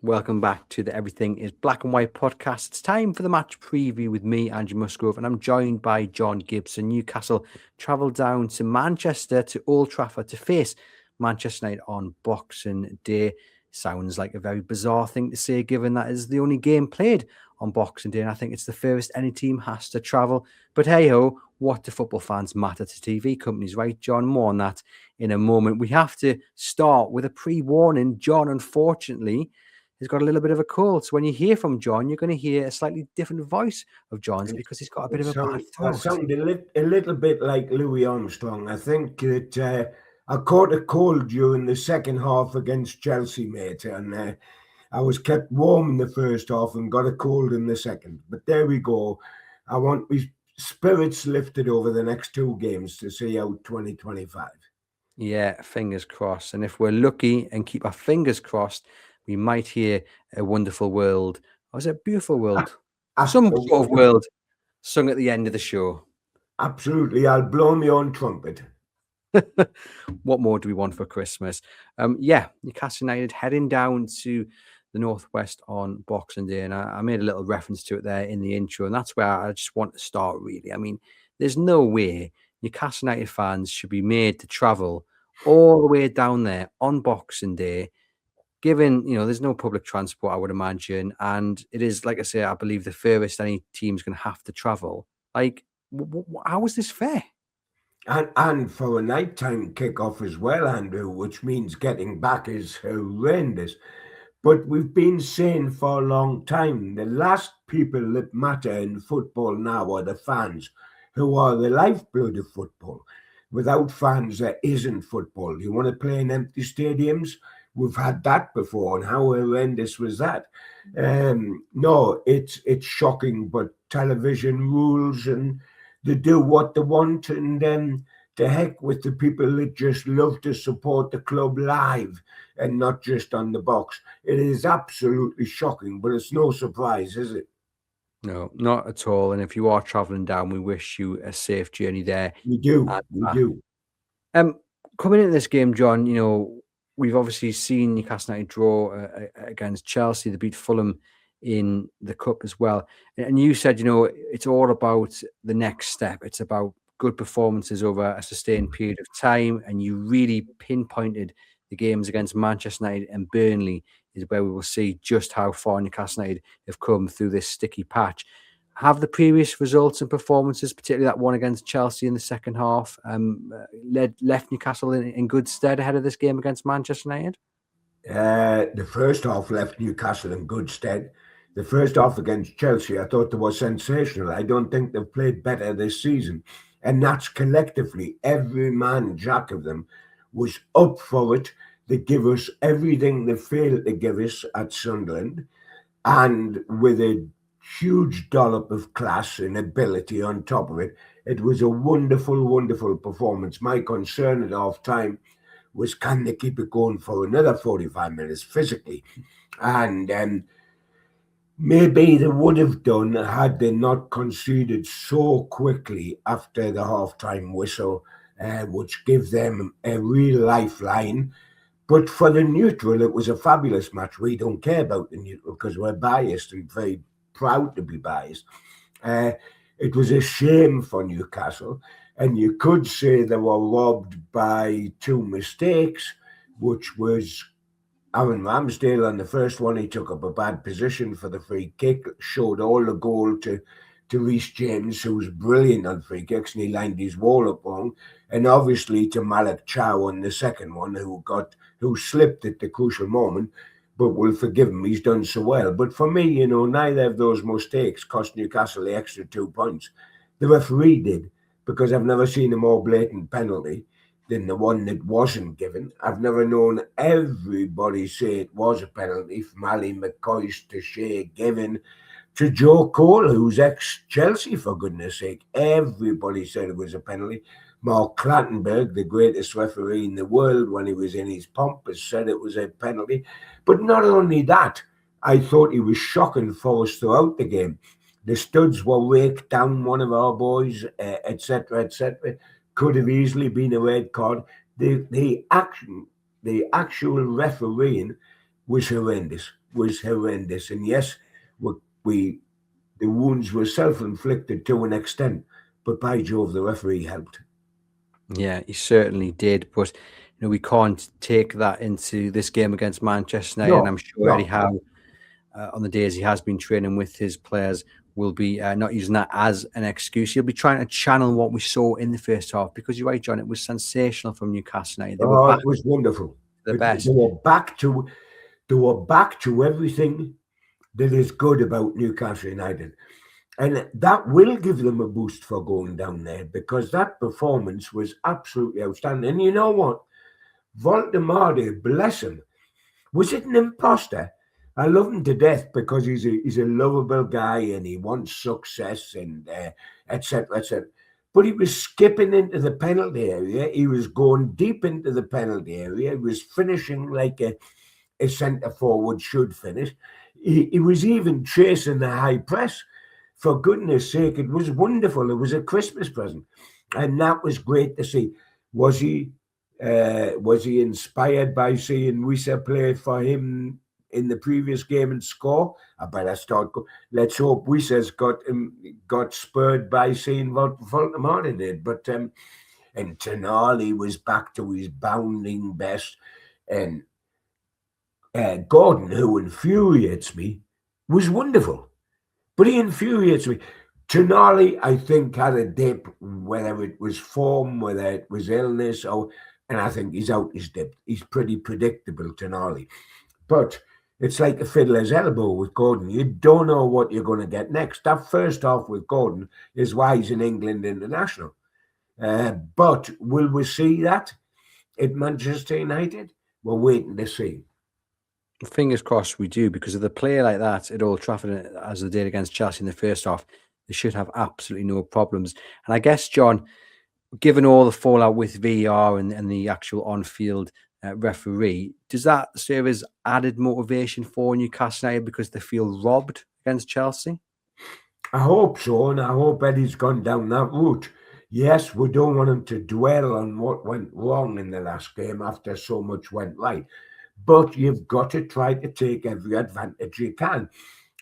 Welcome back to the Everything is Black and White podcast. It's time for the match preview with me, Andrew Musgrove, and I'm joined by John Gibson. Newcastle travelled down to Manchester to Old Trafford to face Manchester United on Boxing Day. Sounds like a very bizarre thing to say, given that is the only game played on Boxing Day, and I think it's the furthest any team has to travel. But hey ho, what do football fans matter to TV companies, right, John? More on that in a moment. We have to start with a pre-warning. John, unfortunately, he's got a little bit of a cold. So when you hear from John, you're going to hear a slightly different voice of John's It, because he's got a bit it of a bad sound, I throat. sound a little bit like Louis Armstrong. I think that I caught a cold during the second half against Chelsea, mate, and I was kept warm in the first half and got a cold in the second. But there we go. I want my spirits lifted over the next two games to see out 2025. Yeah, fingers crossed. And if we're lucky and keep our fingers crossed, we might hear a wonderful world. Or is it a beautiful world? Ah, Some sort of world sung at the end of the show. absolutely. I'll blow my own trumpet. What more do we want for Christmas? Newcastle United heading down to the Northwest on Boxing Day. And I made a little reference to it there in the intro. And that's where I just want to start, really. I mean, there's no way Newcastle United fans should be made to travel all the way down there on Boxing Day, given, there's no public transport, I would imagine. And it is, like I say, I believe the furthest any team's going to have to travel. Like, how is this fair? And for a nighttime kickoff as well, Andrew, which means getting back is horrendous. But we've been saying for a long time the last people that matter in football now are the fans, who are the lifeblood of football. Without fans, there isn't football. You want to play in empty stadiums? We've had that before, and how horrendous was that? No, it's shocking, but television rules and they do what they want, and to heck with the people that just love to support the club live and not just on the box. It is absolutely shocking, but it's no surprise, is it? No, not at all. And if you are traveling down, we wish you a safe journey there We do, and we back. do. Um, Coming into this game, John, we've obviously seen Newcastle United draw against Chelsea. They beat Fulham in the cup as well. And you said, it's all about the next step. It's about good performances over a sustained period of time. And you really pinpointed the games against Manchester United and Burnley is where we will see just how far Newcastle United have come through this sticky patch. Have the previous results and performances, particularly that one against Chelsea in the second half, left Newcastle in good stead ahead of this game against Manchester United? The first half left Newcastle in good stead. The first half against Chelsea, I thought they were sensational. I don't think they've played better this season. And that's collectively, every man, jack of them, was up for it. They give us everything they failed to give us at Sunderland, and with a huge dollop of class and ability on top of it. It was a wonderful, wonderful performance. My concern at half time was, can they keep it going for another 45 minutes physically? And maybe they would have done had they not conceded so quickly after the half-time whistle, which gave them a real lifeline. But for the neutral, it was a fabulous match. We don't care about the neutral because we're biased and very proud to be biased. Uh, it was a shame for Newcastle, and you could say they were robbed by two mistakes, which was Aaron Ramsdale on the first one. He took up a bad position for the free kick, showed all the goal to Reece James, who was brilliant on free kicks, and he lined his wall up wrong. And obviously to Malik Chow on the second one, who slipped at the crucial moment, but we'll forgive him. He's done so well. But for me, neither of those mistakes cost Newcastle the extra 2 points. The referee did, because I've never seen a more blatant penalty than the one that wasn't given. I've never known everybody say it was a penalty, from Ali McCoy to Shea Given to Joe Cole, who's ex-Chelsea, for goodness sake. Everybody said it was a penalty. Mark Clattenburg, the greatest referee in the world when he was in his pomp, has said it was a penalty. But not only that, I thought he was shocking for us throughout the game. The studs were raked down one of our boys, etc., etc. Could have easily been a red card. The actual refereeing was horrendous. Was horrendous. And yes, we the wounds were self-inflicted to an extent, but by Jove, the referee helped. Yeah, he certainly did. But we can't take that into this game against Manchester United. And I'm No, sure Eddie no. Howe, on the days he has been training with his players, will be not using that as an excuse. He'll be trying to channel what we saw in the first half, because you're right, John. It was sensational from Newcastle United. They were Oh, back it was wonderful. to the They best. were back to everything that is good about Newcastle United. And that will give them a boost for going down there, because that performance was absolutely outstanding. And you know what? Voldemort, bless him, was it an imposter? I love him to death because he's a lovable guy and he wants success and etc. etc. But he was skipping into the penalty area. He was going deep into the penalty area. He was finishing like a centre forward should finish. He was even chasing the high press. For goodness sake, it was wonderful. It was a Christmas present, and that was great to see. Was he? Was he inspired by seeing Wisa play for him in the previous game and score? I better start. Let's hope Wisa's got spurred by seeing what Voldemort did. But and Tonali was back to his bounding best, and Gordon, who infuriates me, was wonderful. But he infuriates me. Tonali, I think, had a dip, whether it was form, whether it was illness, and I think he's out his dip. He's pretty predictable, Tonali. But it's like a fiddler's elbow with Gordon. You don't know what you're going to get next. That first half with Gordon is why he's in England international. But will we see that at Manchester United? We're waiting to see. Fingers crossed we do, because of the player like that at Old Trafford, as they did against Chelsea in the first half, they should have absolutely no problems. And I guess, John, given all the fallout with VAR and the actual on-field referee, does that serve as added motivation for Newcastle United because they feel robbed against Chelsea? I hope so, and I hope Eddie's gone down that route. Yes, we don't want him to dwell on what went wrong in the last game after so much went right. But you've got to try to take every advantage you can.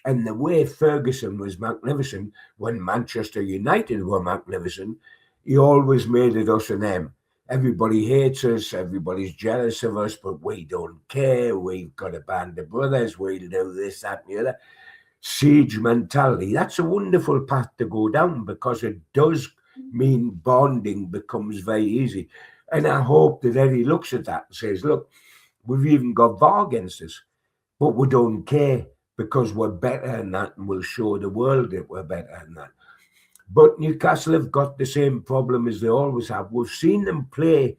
And the way Ferguson was magnificent when Manchester United were magnificent, he always made it us and them. Everybody hates us, everybody's jealous of us, but we don't care. We've got a band of brothers, we'll do this, that, and the other. Siege mentality. That's a wonderful path to go down, because it does mean bonding becomes very easy. And I hope that Eddie looks at that and says, look, we've even got VAR against us, but we don't care, because we're better than that, and we'll show the world that we're better than that. But Newcastle have got the same problem as they always have. We've seen them play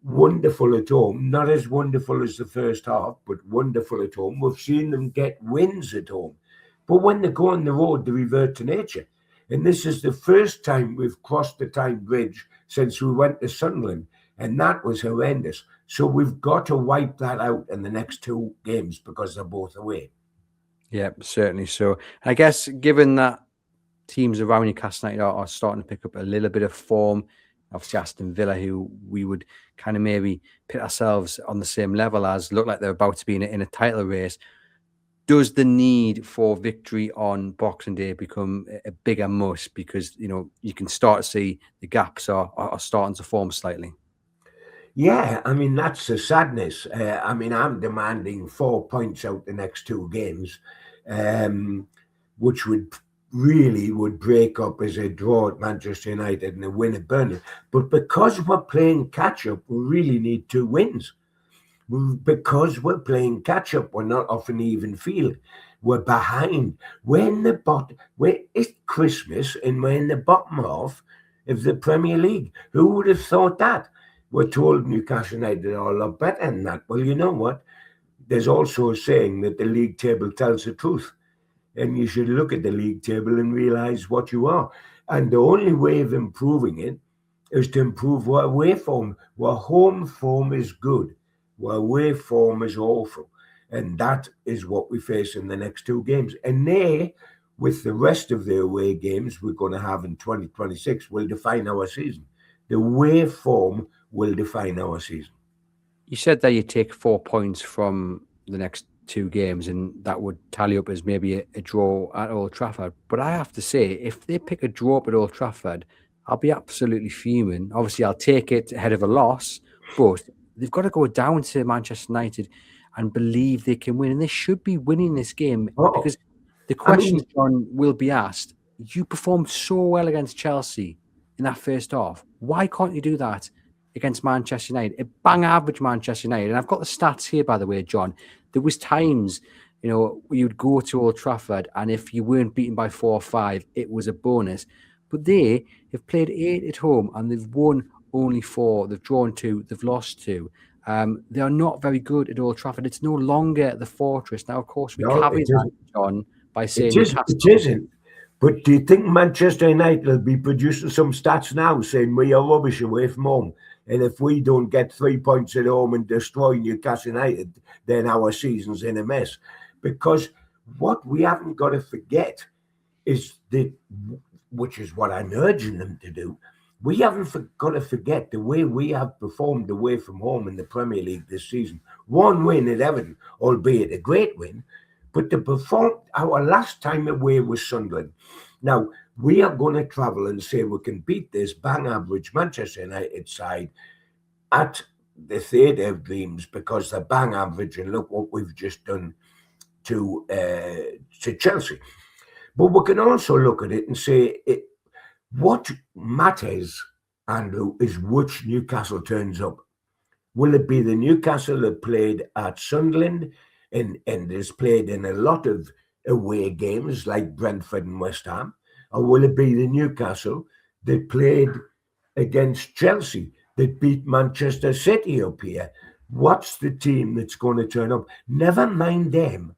wonderful at home, not as wonderful as the first half, but wonderful at home. We've seen them get wins at home. But when they go on the road, they revert to nature. And this is the first time we've crossed the Tyne Bridge since we went to Sunderland. And that was horrendous. So we've got to wipe that out in the next two games, because they're both away. Yeah, certainly so. I guess given that teams around Newcastle United are starting to pick up a little bit of form, obviously Aston Villa, who we would kind of maybe put ourselves on the same level as, look like they're about to be in a title race. Does the need for victory on Boxing Day become a bigger must? Because, you can start to see the gaps are starting to form slightly. Yeah, I mean, that's the sadness. I'm demanding 4 points out the next two games, which would break up as a draw at Manchester United and a win at Burnley. But because we're playing catch-up, we really need two wins. Because we're playing catch-up, we're not off an even field. We're behind. We're in the bottom. It's Christmas and we're in the bottom half of the Premier League. Who would have thought that? We're told Newcastle United are a lot better than that. Well, you know what? There's also a saying that the league table tells the truth. And you should look at the league table and realise what you are. And the only way of improving it is to improve our away form. Our home form is good. Our away form is awful. And that is what we face in the next two games. And they, with the rest of the away games we're going to have in 2026, will define our season. The away form will define our season. You said that you take 4 points from the next two games, and that would tally up as maybe a draw at Old Trafford. But I have to say, if they pick a draw up at Old Trafford, I'll be absolutely fuming. Obviously, I'll take it ahead of a loss, but they've got to go down to Manchester United and believe they can win. And they should be winning this game Oh, because the I questions, mean, John, will be asked. You performed so well against Chelsea in that first half. Why can't you do that against Manchester United? A bang average Manchester United. And I've got the stats here, by the way, John. There was times, you'd go to Old Trafford, and if you weren't beaten by 4 or 5, it was a bonus. But they have played 8 at home, and they've won only 4. They've drawn 2. They've lost 2. They are not very good at Old Trafford. It's no longer the fortress. Now, of course, we no, it caveat that, isn't. John, by It saying is. Newcastle. It isn't. But do you think Manchester United will be producing some stats now saying we are rubbish away from home? And if we don't get 3 points at home and destroy Newcastle United, then our season's in a mess. Because what we haven't got to forget is that, which is what I'm urging them to do, we haven't got to forget the way we have performed away from home in the Premier League this season. 1 win at Everton, albeit a great win, but to perform our last time away was Sunderland. Now, we are going to travel and say we can beat this bang average Manchester United side at the Theatre of Dreams because they're bang average, and look what we've just done to Chelsea. But we can also look at it and say what matters, Andrew, is which Newcastle turns up. Will it be the Newcastle that played at Sunderland and has played in a lot of away games like Brentford and West Ham? Or will it be the Newcastle that played against Chelsea, that beat Manchester City up here? What's the team that's going to turn up? Never mind them.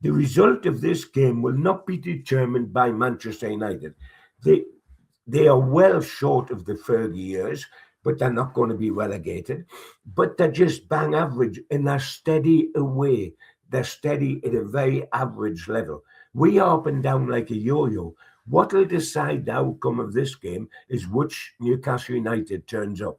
The result of this game will not be determined by Manchester United. They are well short of the 30 years, but they're not going to be relegated. But they're just bang average and they're steady away. They're steady at a very average level. We are up and down like a yo-yo. What will decide the outcome of this game is which Newcastle United turns up.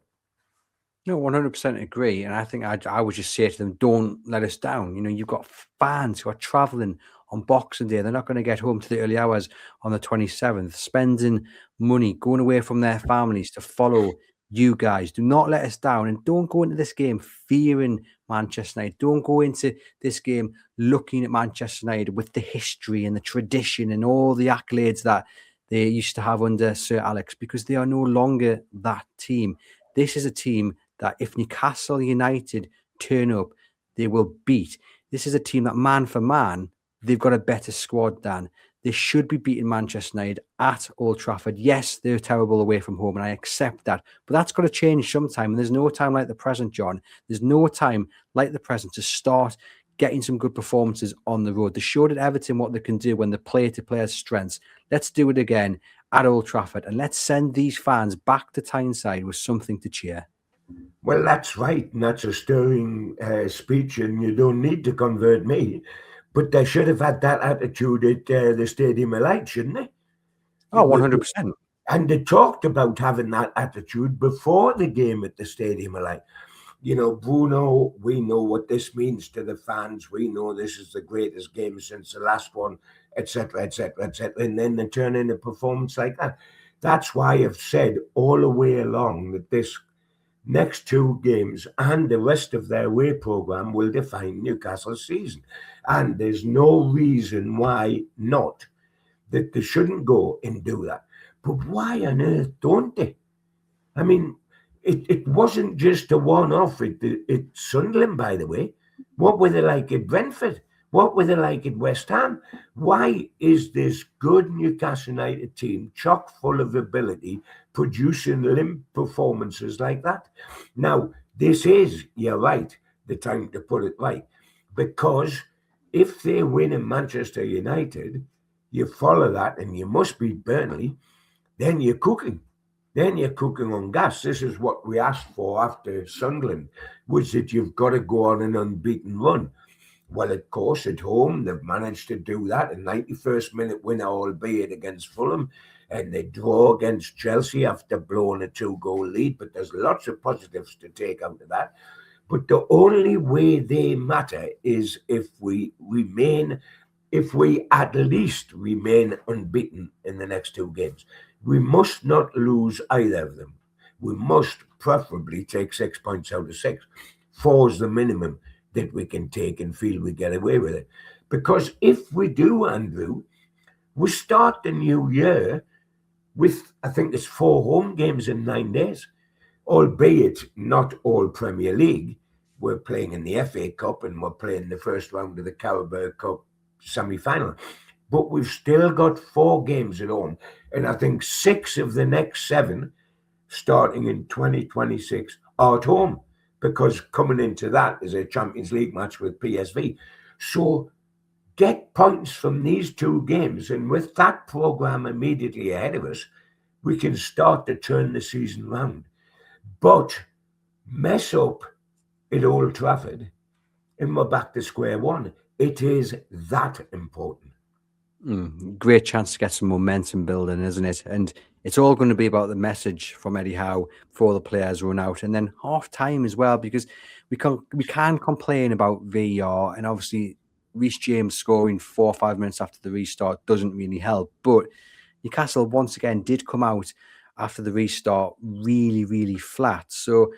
No, 100% agree. And I think I would just say to them, don't let us down. You've got fans who are traveling on Boxing Day. They're not going to get home to the early hours on the 27th, spending money, going away from their families to follow you guys. Do not let us down. And don't go into this game fearing Manchester United. Don't go into this game looking at Manchester United with the history and the tradition and all the accolades that they used to have under Sir Alex, because they are no longer that team. This is a team that if Newcastle United turn up, they will beat. This is a team that man for man, they've got a better squad than. They should be beating Manchester United at Old Trafford. Yes, they're terrible away from home, and I accept that. But that's got to change sometime. And there's no time like the present, John. There's no time like the present to start getting some good performances on the road. They showed at Everton what they can do when they play to players' strengths. Let's do it again at Old Trafford, and let's send these fans back to Tyneside with something to cheer. Well, that's right, and that's a stirring speech, and you don't need to convert me. But they should have had that attitude at the Stadium of Light, shouldn't they? Oh, 100%. And they talked about having that attitude before the game at the Stadium of Light. Bruno, we know what this means to the fans. We know this is the greatest game since the last one, etc., etc., etc. And then they turn in a performance like that. That's why I've said all the way along that this next 2 games and the rest of their away programme will define Newcastle's season. And there's no reason why not, that they shouldn't go and do that. But why on earth don't they? I mean, it wasn't just a one-off at Sunderland, by the way. What were they like at Brentford? What were they like at West Ham? Why is this good Newcastle United team chock full of ability producing limp performances like that? Now, this is, you're right, the time to put it right. Because if they win in Manchester United, you follow that and you must beat Burnley, then you're cooking. Then you're cooking on gas. This is what we asked for after Sunderland, was that you've got to go on an unbeaten run. Well, of course, at home, they've managed to do that. A 91st minute winner, albeit against Fulham, and they draw against Chelsea after blowing a 2-goal lead. But there's lots of positives to take out of that. But the only way they matter is if we at least remain unbeaten in the next 2 games. We must not lose either of them. We must preferably take 6 points out of 6. 4 is the minimum that we can take and feel we get away with it. Because if we do, Andrew, we start the new year with, I think it's 4 home games in 9 days, albeit not all Premier League. We're playing in the FA Cup and we're playing the first round of the Carabao Cup semi-final. But we've still got 4 games at home. And I think 6 of the next 7, starting in 2026, are at home. Because coming into that is a Champions League match with PSV. So get points from these 2 games. And with that programme immediately ahead of us, we can start to turn the season round. But mess up at Old Trafford and we're back to square one. It is that important. Great chance to get some momentum building, isn't it? And it's all going to be about the message from Eddie Howe before the players run out, and then half time as well, because we can complain about VAR, and obviously Reece James scoring 4 or 5 minutes after the restart doesn't really help. But Newcastle once again did come out after the restart really, really flat. So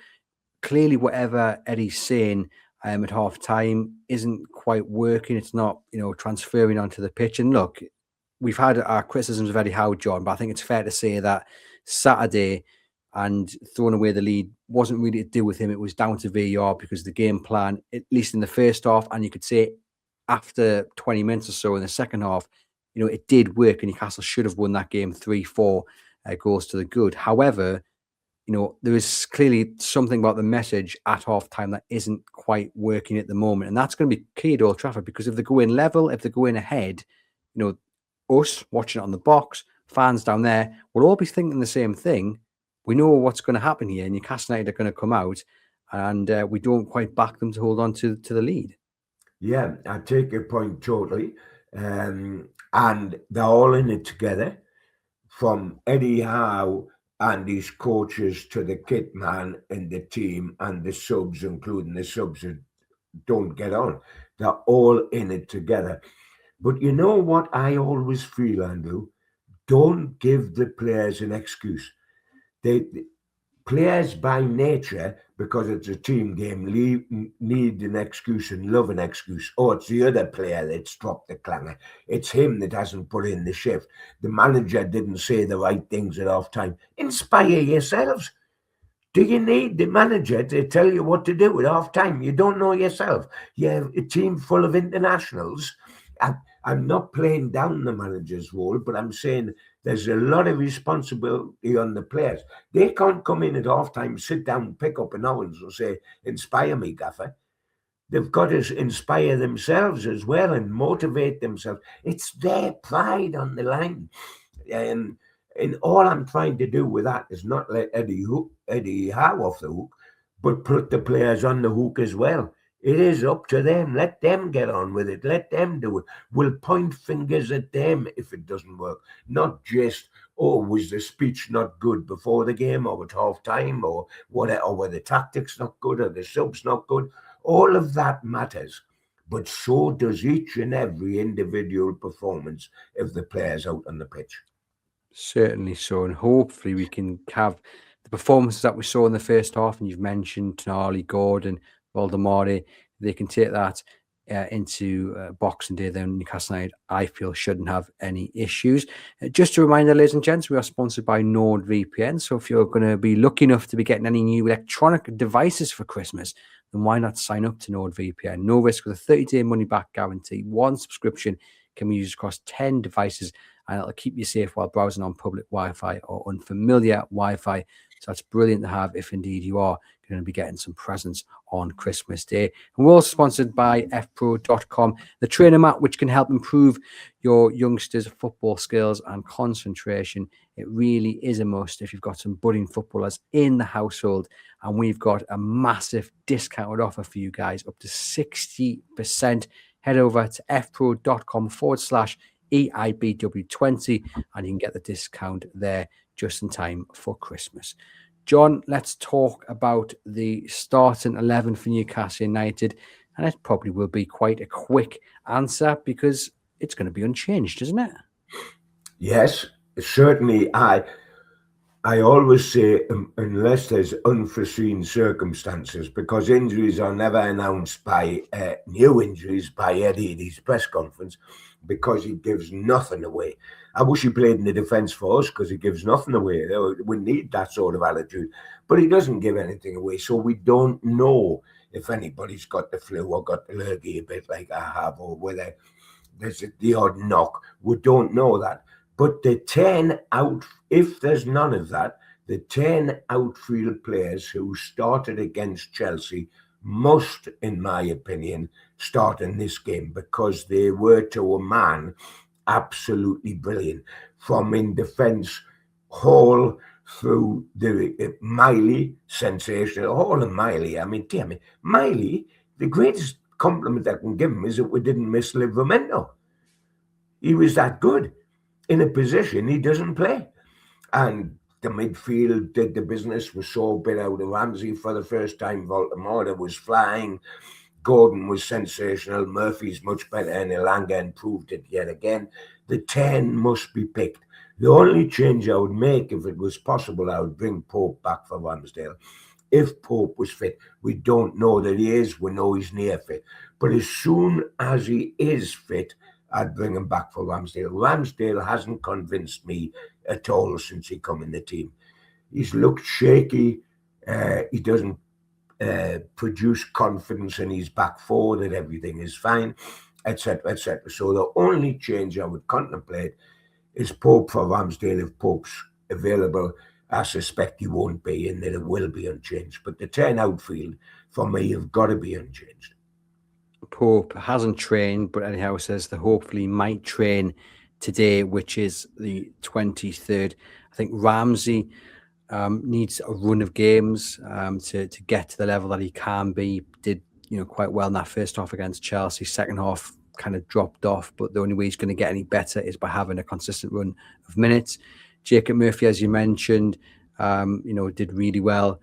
clearly, whatever Eddie's saying at half time isn't quite working. It's not, transferring onto the pitch. And look, we've had our criticisms of Eddie Howe, John, but I think it's fair to say that Saturday and throwing away the lead wasn't really to do with him. It was down to VAR because the game plan, at least in the first half, and you could say after 20 minutes or so in the second half, it did work and Newcastle should have won that game 3-4 goals to the good. However, there is clearly something about the message at half time that isn't quite working at the moment. And that's going to be key at Old Trafford, because if they go in level, if they go in ahead, us watching it on the box, fans down there, will all be thinking the same thing. We know what's going to happen here. Newcastle United are going to come out and we don't quite back them to hold on to the lead. Yeah, I take your point totally. And they're all in it together, from Eddie Howe and his coaches to the kit man and the team and the subs, including the subs that don't get on. They're all in it together. But you know what I always feel, Andrew? Don't give the players an excuse. Players by nature, because it's a team game, need an excuse and love an excuse. Oh, it's the other player that's dropped the clanger. It's him that hasn't put in the shift. The manager didn't say the right things at half time. Inspire yourselves. Do you need the manager to tell you what to do at half time? You don't know yourself. You have a team full of internationals. I'm not playing down the manager's role, but I'm saying there's a lot of responsibility on the players. They can't come in at half time, sit down, pick up an orange and say, inspire me, Gaffer. They've got to inspire themselves as well and motivate themselves. It's their pride on the line. And all I'm trying to do with that is not let Eddie Howe off the hook, but put the players on the hook as well. It is up to them. Let them get on with it. Let them do it. We'll point fingers at them if it doesn't work. Not just, oh, was the speech not good before the game or at half time or whatever, or were the tactics not good or the subs not good. All of that matters. But so does each and every individual performance of the players out on the pitch. Certainly so. And hopefully we can have the performances that we saw in the first half. And you've mentioned Tonali, Gordon, Valdemare. They can take that into Boxing Day. Then Newcastle United, I feel, shouldn't have any issues. Just a reminder, ladies and gents, we are sponsored by NordVPN. So if you're going to be lucky enough to be getting any new electronic devices for Christmas, then why not sign up to NordVPN? No risk with a 30-day money-back guarantee. One subscription can be used across 10 devices, and it'll keep you safe while browsing on public Wi-Fi or unfamiliar Wi-Fi. So that's brilliant to have if indeed you are going to be getting some presents on Christmas Day. And we're also sponsored by fpro.com, the trainer mat which can help improve your youngsters' football skills and concentration. It really is a must if you've got some budding footballers in the household. And we've got a massive discounted offer for you guys, up to 60%. Head over to fpro.com/EIBW20 and you can get the discount there just in time for Christmas. John, let's talk about the starting 11 for Newcastle United. And it probably will be quite a quick answer because it's going to be unchanged, isn't it? Yes, certainly. I always say, unless there's unforeseen circumstances, because injuries are never announced by new injuries by Eddie at his press conference, because he gives nothing away. I wish he played in the defence for us because he gives nothing away. We need that sort of attitude, but he doesn't give anything away, so we don't know if anybody's got the flu or got the lurgy a bit like I have, or whether there's the odd knock. We don't know that. But the 10 out, if there's none of that, the 10 outfield players who started against Chelsea must, in my opinion, start in this game because they were to a man absolutely brilliant. From in defence, Hall through the Miley, sensational. Hall and Miley, I mean, dear me, Miley, the greatest compliment I can give him is that we didn't miss Livramento. He was that good in a position he doesn't play. And the midfield did the business, was so bit out of Ramsey for the first time. Voldemort was flying. Gordon was sensational. Murphy's much better, and Elanga improved it yet again. The 10 must be picked. The only change I would make, if it was possible, I would bring Pope back for Ramsdale. If Pope was fit, we don't know that he is. We know he's near fit. But as soon as he is fit, I'd bring him back for Ramsdale. Ramsdale hasn't convinced me at all since he come in the team. He's looked shaky. He doesn't produce confidence in his back four that everything is fine, etc., etc. So the only change I would contemplate is Pope for Ramsdale. If Pope's available, I suspect he won't be, and that it will be unchanged. But the 10 outfield, for me, have got to be unchanged. Pope hasn't trained, but anyhow says that hopefully might train today, which is the 23rd. I think Ramsey needs a run of games to get to the level that he can be. Did quite well in that first half against Chelsea. Second half kind of dropped off, but the only way he's going to get any better is by having a consistent run of minutes. Jacob Murphy, as you mentioned, did really well.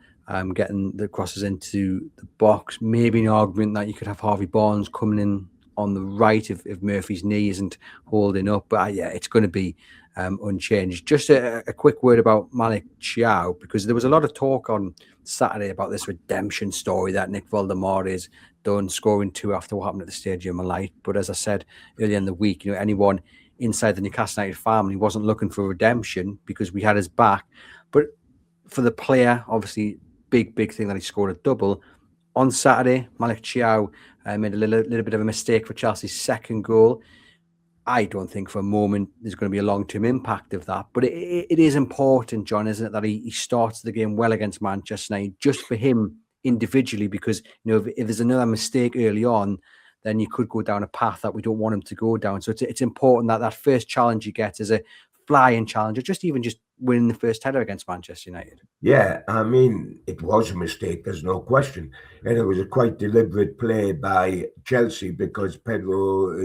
Getting the crosses into the box. Maybe an argument that you could have Harvey Barnes coming in on the right if Murphy's knee isn't holding up. But yeah, it's going to be unchanged. Just a quick word about Malik Thiaw, because there was a lot of talk on Saturday about this redemption story that Nick Voldemort is done, scoring 2 after what happened at the Stadium of Light. But as I said earlier in the week, anyone inside the Newcastle United family wasn't looking for redemption because we had his back. But for the player, obviously, big thing that he scored a double. On Saturday, Malik Thiaw made a little bit of a mistake for Chelsea's second goal. I don't think for a moment there's going to be a long-term impact of that. But it is important, John, isn't it, that he starts the game well against Manchester United, just for him individually, because if there's another mistake early on, then you could go down a path that we don't want him to go down. So it's important that first challenge you get is a flying challenge, or just winning the first header against Manchester United. Yeah, I mean, it was a mistake, there's no question. And it was a quite deliberate play by Chelsea, because Pedro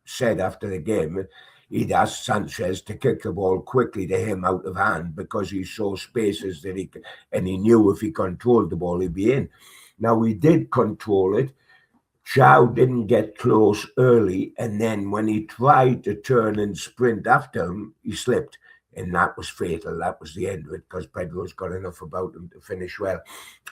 said after the game he'd asked Sanchez to kick the ball quickly to him out of hand because he saw spaces that he knew if he controlled the ball, he'd be in. Now, we did control it. Chow didn't get close early, and then when he tried to turn and sprint after him, he slipped. And that was fatal. That was the end of it, because Pedro's got enough about him to finish well.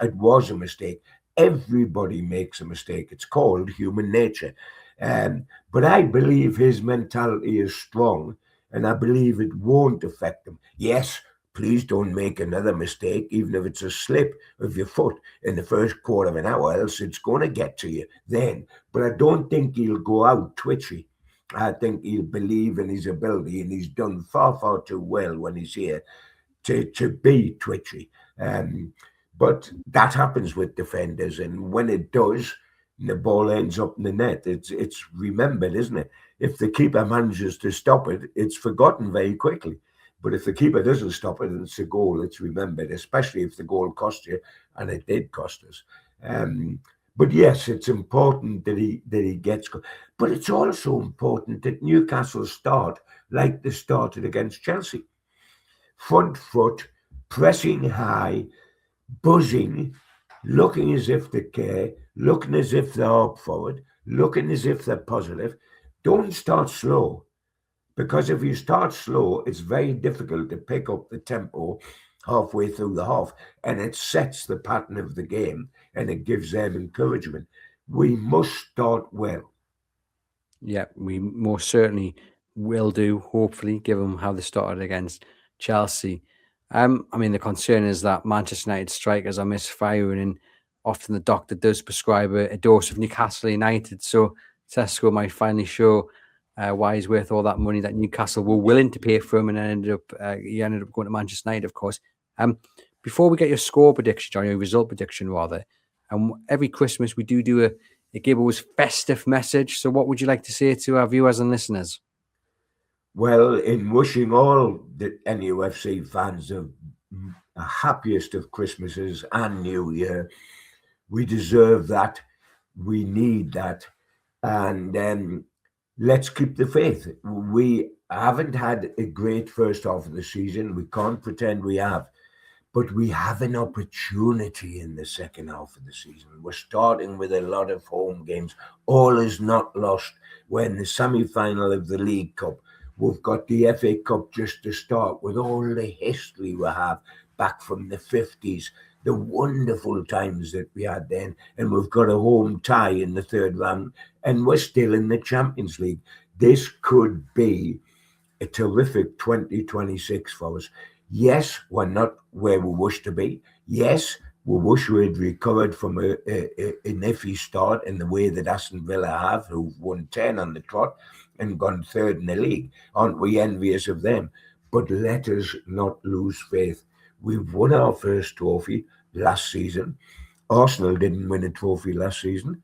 It was a mistake. Everybody makes a mistake. It's called human nature. But I believe his mentality is strong, and I believe it won't affect him. Yes, please don't make another mistake, even if it's a slip of your foot in the first quarter of an hour, else it's going to get to you then. But I don't think he'll go out twitchy. I think he'll believe in his ability, and he's done far too well when he's here to be twitchy. But that happens with defenders, and when it does, the ball ends up in the net. It's remembered, isn't it? If the keeper manages to stop it, it's forgotten very quickly. But if the keeper doesn't stop it and it's a goal, it's remembered, especially if the goal cost you, and it did cost us. But yes, it's important that he gets. But it's also important that Newcastle start like they started against Chelsea. Front foot, pressing high, buzzing, looking as if they care, looking as if they're up for it, looking as if they're positive. Don't start slow, because if you start slow, it's very difficult to pick up the tempo halfway through the half, and it sets the pattern of the game and it gives them encouragement. We must start well. Yeah, we most certainly will do, hopefully, given how they started against Chelsea. I mean, the concern is that Manchester United strikers are misfiring, and often the doctor does prescribe a dose of Newcastle United. So Tesco might finally show why he's worth all that money that Newcastle were willing to pay for him, and he ended up going to Manchester United, of course. Before we get your score prediction, or your result prediction, rather, every Christmas we do a Gibbo's festive message. So what would you like to say to our viewers and listeners? Well, in wishing all the NUFC fans the happiest of Christmases and New Year, we deserve that. We need that. And let's keep the faith. We haven't had a great first half of the season. We can't pretend we have. But we have an opportunity in the second half of the season. We're starting with a lot of home games. All is not lost. We're in the semi-final of the League Cup. We've got the FA Cup just to start, with all the history we have back from the 50s, the wonderful times that we had then. And we've got a home tie in the third round, and we're still in the Champions League. This could be a terrific 2026 for us. Yes, we're not where we wish to be. Yes, we wish we had recovered from an iffy start in the way that Aston Villa have, who've won 10 on the trot and gone third in the league. Aren't we envious of them? But let us not lose faith. We've won our first trophy last season. Arsenal didn't win a trophy last season.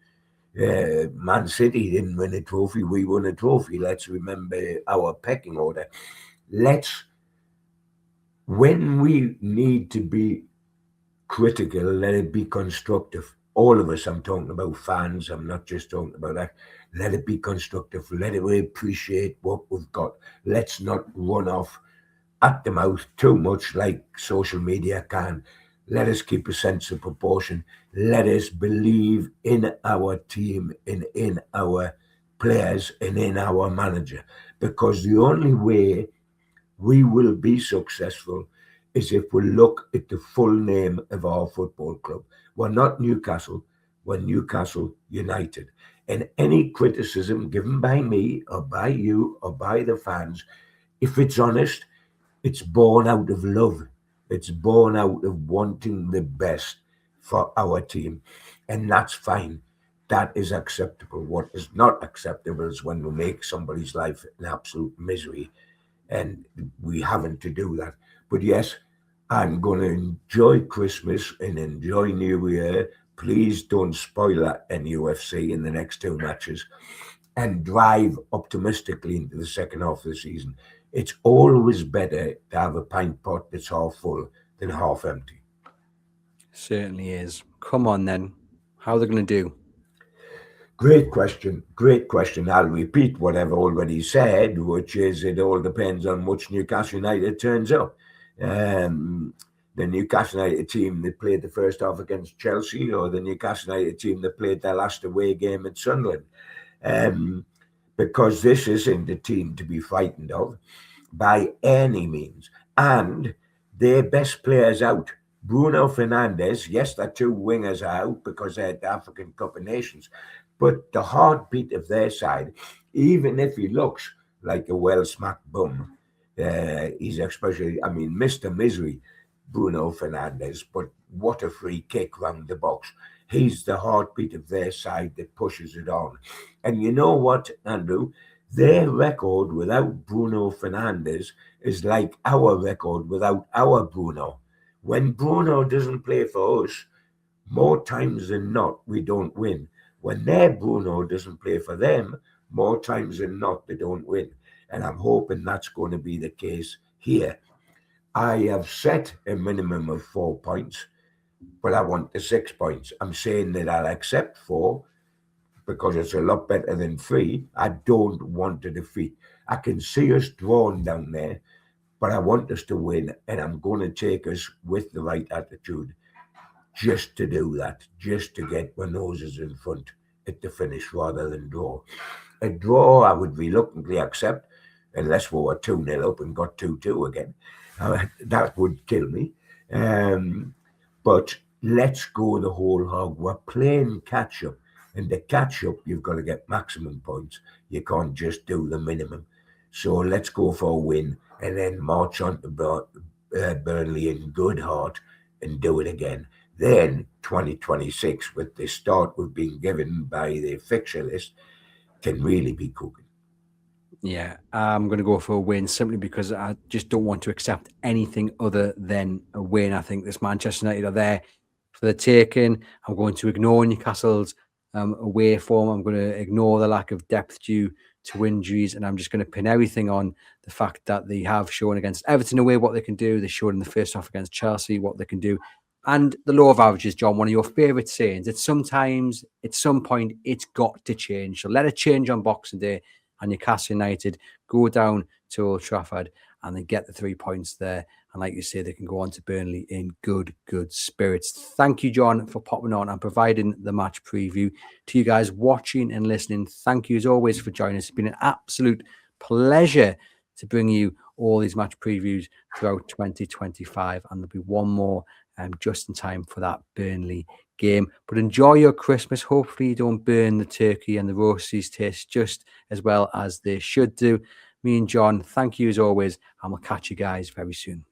Man City didn't win a trophy. We won a trophy. Let's remember our pecking order. When we need to be critical, let it be constructive. All of us, I'm talking about fans, I'm not just talking about that. Let it be constructive. Let it appreciate what we've got. Let's not run off at the mouth too much like social media can. Let us keep a sense of proportion. Let us believe in our team and in our players and in our manager, because the only way we will be successful is if we look at the full name of our football club. We're not Newcastle, we're Newcastle United. And any criticism given by me or by you or by the fans, if it's honest, it's born out of love. It's born out of wanting the best for our team. And that's fine. That is acceptable. What is not acceptable is when we make somebody's life an absolute misery, and we haven't to do that. But yes, I'm going to enjoy Christmas and enjoy New Year. Please don't spoil that NUFC in the next two matches, and drive optimistically into the second half of the season. It's always better to have a pint pot that's half full than half empty. Certainly is. Come on then. How are they going to do? Great question. Great question. I'll repeat what I've already said, which is it all depends on which Newcastle United turns up. The Newcastle United team that played the first half against Chelsea, or the Newcastle United team that played their last away game at Sunderland. Because this isn't a team to be frightened of by any means. And their best players out. Bruno Fernandes, yes, the two wingers are out because they're at the African Cup of Nations. But the heartbeat of their side, even if he looks like a well-smacked bum, he's especially, I mean, Mr. Misery, Bruno Fernandes, but what a free kick round the box. He's the heartbeat of their side that pushes it on. And you know what, Andrew? Their record without Bruno Fernandes is like our record without our Bruno. When Bruno doesn't play for us, more times than not, we don't win. When their Bruno doesn't play for them, more times than not, they don't win. And I'm hoping that's going to be the case here. I have set a minimum of 4 points, but I want the 6 points. I'm saying that I'll accept 4 because it's a lot better than 3. I don't want a defeat. I can see us drawn down there, but I want us to win, and I'm going to take us with the right attitude just to do that, just to get my noses in front at the finish rather than draw. A draw I would reluctantly accept unless we were 2-0 up and got 2-2 again. That would kill me. But let's go the whole hog. We're playing catch up. And the catch up, you've got to get maximum points. You can't just do the minimum. So let's go for a win and then march on to Burnley in good heart and do it again. Then 2026, with the start we've been given by the fixture list, can really be cooking. Yeah, I'm going to go for a win simply because I just don't want to accept anything other than a win. I think this Manchester United are there for the taking. I'm going to ignore Newcastle's away form. I'm going to ignore the lack of depth due to injuries, and I'm just going to pin everything on the fact that they have shown against Everton away what they can do. They showed in the first half against Chelsea what they can do. And the law of averages, John, one of your favourite sayings. It's sometimes, at some point, it's got to change. So let it change on Boxing Day, and Newcastle United go down to Old Trafford and they get the 3 points there. And like you say, they can go on to Burnley in good spirits. Thank you, John, for popping on and providing the match preview. To you guys watching and listening, thank you as always for joining us. It's been an absolute pleasure to bring you all these match previews throughout 2025. And there'll be one more just in time for that Burnley game. But enjoy your Christmas. Hopefully you don't burn the turkey and the roasties taste just as well as they should do. Me and John, thank you as always, and we'll catch you guys very soon.